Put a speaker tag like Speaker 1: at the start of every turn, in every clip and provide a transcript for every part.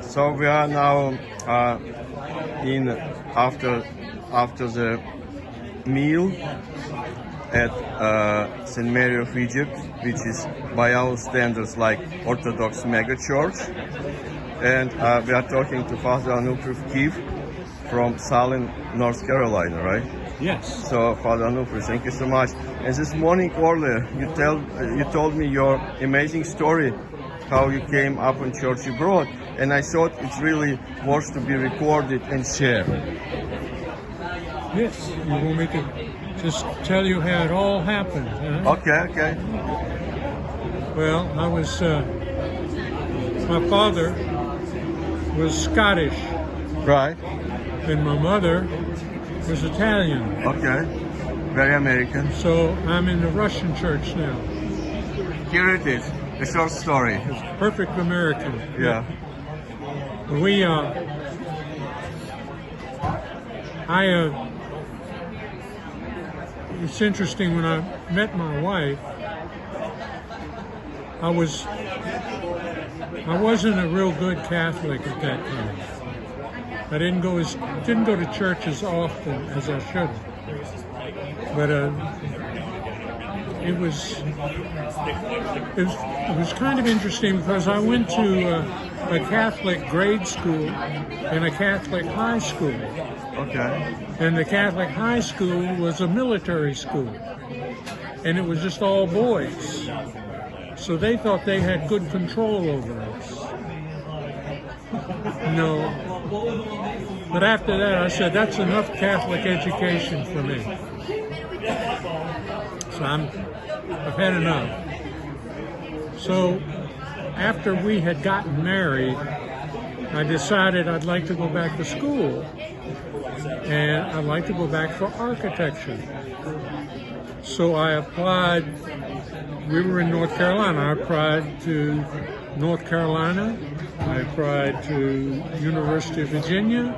Speaker 1: So we are now in after the meal at St. Mary of Egypt, which is by our standards like Orthodox mega church, and we are talking to Father Onuphry Keith from Salem, North Carolina, right?
Speaker 2: Yes.
Speaker 1: So Father Onuphry, thank you so much. And this morning earlier, you told me your amazing story, how you came up in church abroad, and I thought it's really worth to be recorded and shared.
Speaker 2: Yes. You want me to just tell you how it all happened? Huh?
Speaker 1: Okay.
Speaker 2: Well, I was. My father was Scottish,
Speaker 1: Right.
Speaker 2: and my mother was Italian.
Speaker 1: Okay. Very American.
Speaker 2: So I'm in the Russian church now.
Speaker 1: Here it is. A short story.
Speaker 2: It's perfect American.
Speaker 1: Yeah.
Speaker 2: We, it's interesting, when I met my wife, I wasn't a real good Catholic at that time. I didn't go to church as often as I should. But it was kind of interesting because I went to a Catholic grade school and a Catholic high school.
Speaker 1: Okay.
Speaker 2: And the Catholic high school was a military school, and it was just all boys. So they thought they had good control over us. No. But after that, I said, that's enough Catholic education for me. So I've had enough. So after we had gotten married, I decided I'd like to go back to school. And I'd like to go back for architecture. So I applied. We were in North Carolina. I applied to North Carolina. I applied to University of Virginia.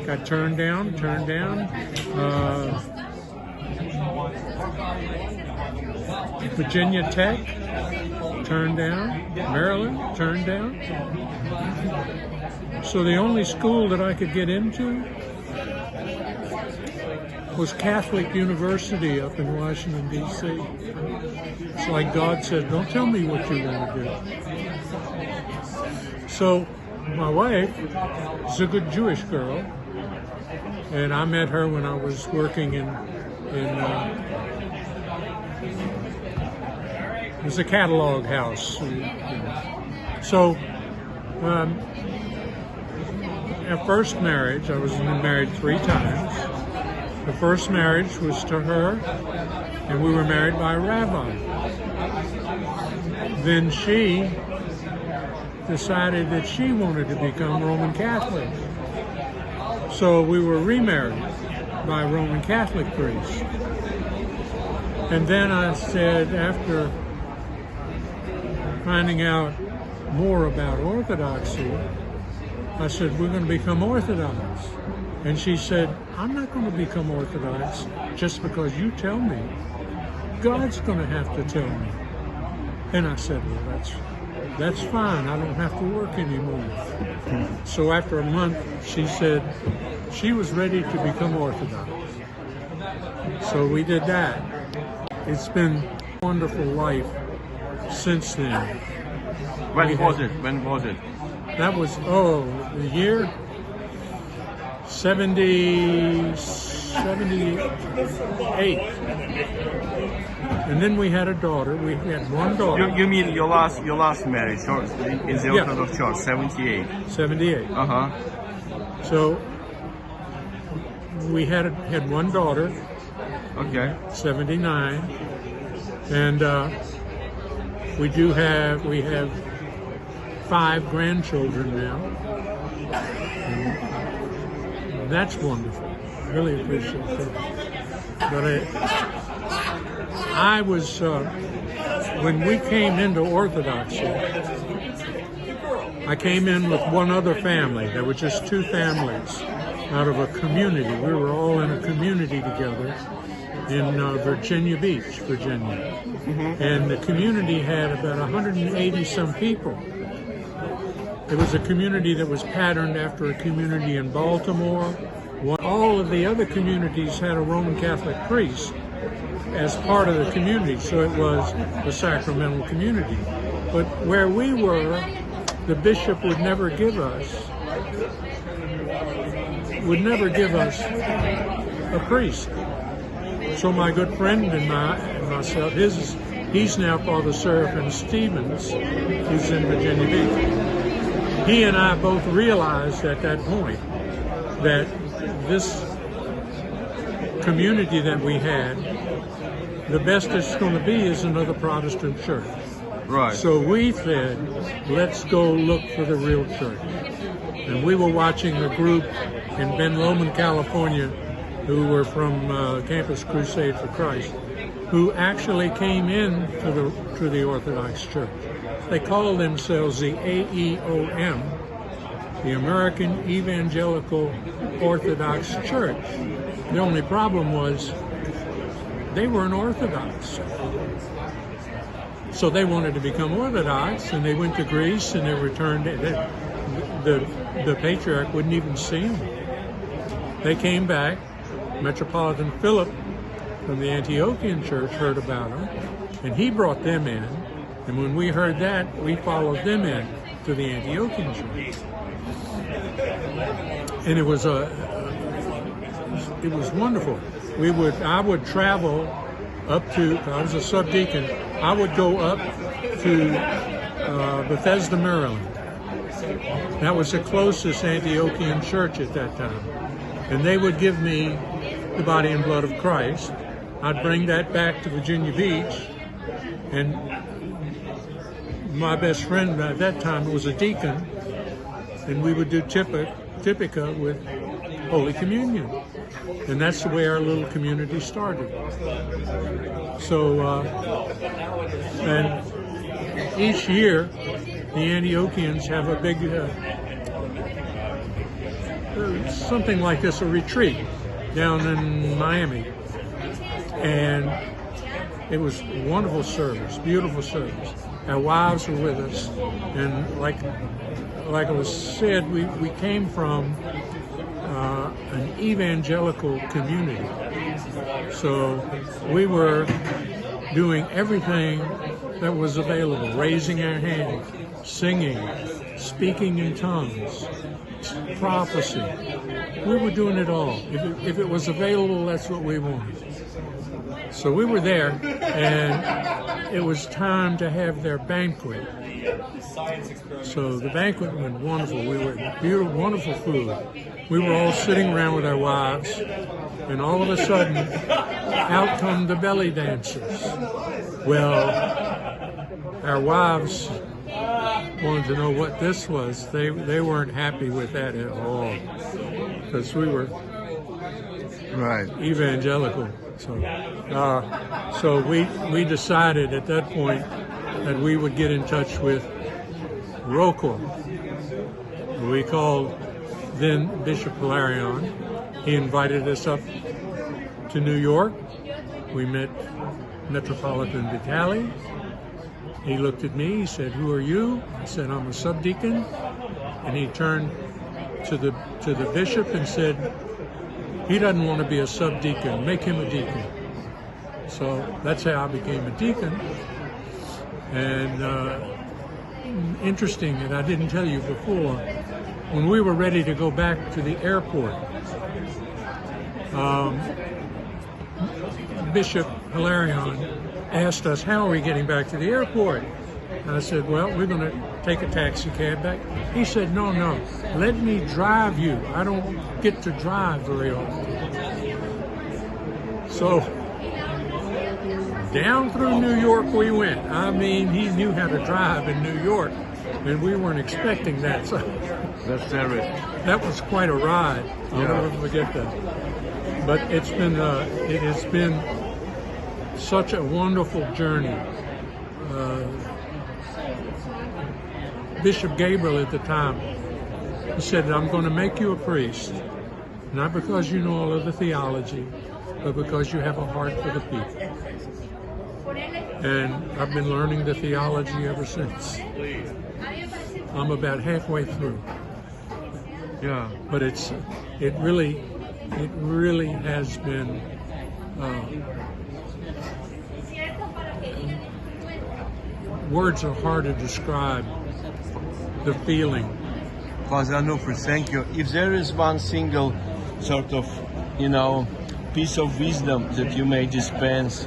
Speaker 2: Got turned down. Virginia Tech, turned down. Maryland, turned down. So the only school that I could get into was Catholic University up in Washington, D.C. It's like God said, don't tell me what you want to do. So my wife is a good Jewish girl, and I met her when I was working it was a catalog house. So our first marriage, I was married 3 times. The first marriage was to her, and we were married by a rabbi. Then she decided that she wanted to become Roman Catholic. So we were remarried by a Roman Catholic priest. And then I said, after finding out more about Orthodoxy, I said, we're going to become Orthodox. And she said, I'm not going to become Orthodox just because you tell me. God's going to have to tell me. And I said, well, that's fine. I don't have to work anymore. So after a month, she said she was ready to become Orthodox. So we did that. It's been a wonderful life since then.
Speaker 1: When was it?
Speaker 2: That was, the year 78. And then we had a daughter. We had one daughter.
Speaker 1: You mean your last marriage in the Orthodox Church, 78?
Speaker 2: 78.
Speaker 1: Uh-huh.
Speaker 2: So we had one daughter.
Speaker 1: Okay.
Speaker 2: 79. And we have 5 grandchildren now. And that's wonderful. Really appreciate that. But I was, when we came into Orthodoxy, I came in with one other family. There were just 2 families out of a community. We were all in a community together in Virginia Beach, Virginia. Mm-hmm. And the community had about 180 some people. It was a community that was patterned after a community in Baltimore. All of the other communities had a Roman Catholic priest as part of the community, so it was a sacramental community. But where we were, the bishop would never give us a priest. So my good friend and myself, he's now Father Seraphin Stevens, who's in Virginia Beach. He and I both realized at that point that this community that we had, the best it's going to be is another Protestant church.
Speaker 1: Right.
Speaker 2: So we said, let's go look for the real church. And we were watching a group in Ben Lomond, California, who were from Campus Crusade for Christ, who actually came in to the Orthodox Church. They called themselves the AEOM, the American Evangelical Orthodox Church. The only problem was they weren't Orthodox. So they wanted to become Orthodox, and they went to Greece, and they returned. The patriarch wouldn't even see them. They came back. Metropolitan Philip from the Antiochian Church heard about them, and he brought them in. And when we heard that, we followed them in to the Antiochian Church. And it was wonderful. I would travel up to, I was a subdeacon, I would go up to Bethesda, Maryland. That was the closest Antiochian church at that time. And they would give me the body and blood of Christ. I'd bring that back to Virginia Beach, and my best friend at that time was a deacon, and we would do Typica with Holy Communion. And that's the way our little community started. So, and each year, the Antiochians have a big, something like this, a retreat down in Miami. And it was wonderful service, beautiful service. Our wives were with us, and like it was said, we came from an evangelical community. So we were doing everything that was available, raising our hand, singing, speaking in tongues, prophecy. We were doing it all. If it was available, that's what we wanted. So we were there, and it was time to have their banquet. So the banquet went wonderful. We were beautiful, wonderful food. We were all sitting around with our wives, and all of a sudden, out come the belly dancers. Well, our wives wanted to know what this was. They weren't happy with that at all, because we were evangelical. So we decided at that point that we would get in touch with ROCOR. We called then Bishop Hilarion. He invited us up to New York. We met Metropolitan Vitali. He looked at me, he said, "Who are you?" I said, "I'm a subdeacon." And he turned to the bishop and said, "He doesn't want to be a subdeacon, make him a deacon." So that's how I became a deacon. And interesting, and I didn't tell you before, when we were ready to go back to the airport, Bishop Hilarion asked us, "How are we getting back to the airport?" And I said, "Well, we're going to take a taxi cab back." He said, no, let me drive you. I don't get to drive very often." So down through New York we went. I mean, he knew how to drive in New York, and we weren't expecting that. So that was quite a ride. I'll never forget that. But it has been such a wonderful journey. Bishop Gabriel at the time, he said, "I'm going to make you a priest, not because you know all of the theology, but because you have a heart for the people." And I've been learning the theology ever since. I'm about halfway through.
Speaker 1: Yeah.
Speaker 2: But it really has been words are hard to describe the feeling.
Speaker 1: Father Onuphry, thank you. If there is one single sort of, piece of wisdom that you may dispense,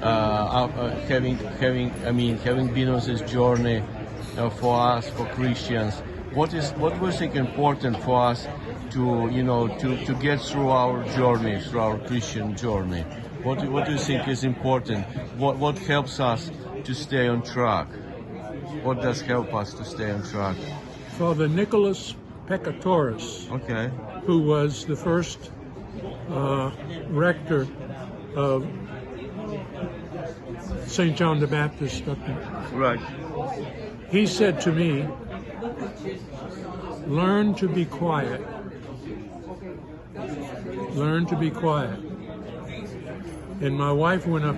Speaker 1: having been on this journey for us, for Christians, what was think important for us to get through our journey, through our Christian journey? What do you think is important? What helps us to stay on track? What does help us to stay on track?
Speaker 2: Father Nicholas Peccatorus,
Speaker 1: Okay.
Speaker 2: who was the first rector of St. John the Baptist,
Speaker 1: Right.
Speaker 2: he said to me, learn to be quiet. Learn to be quiet. And my wife went up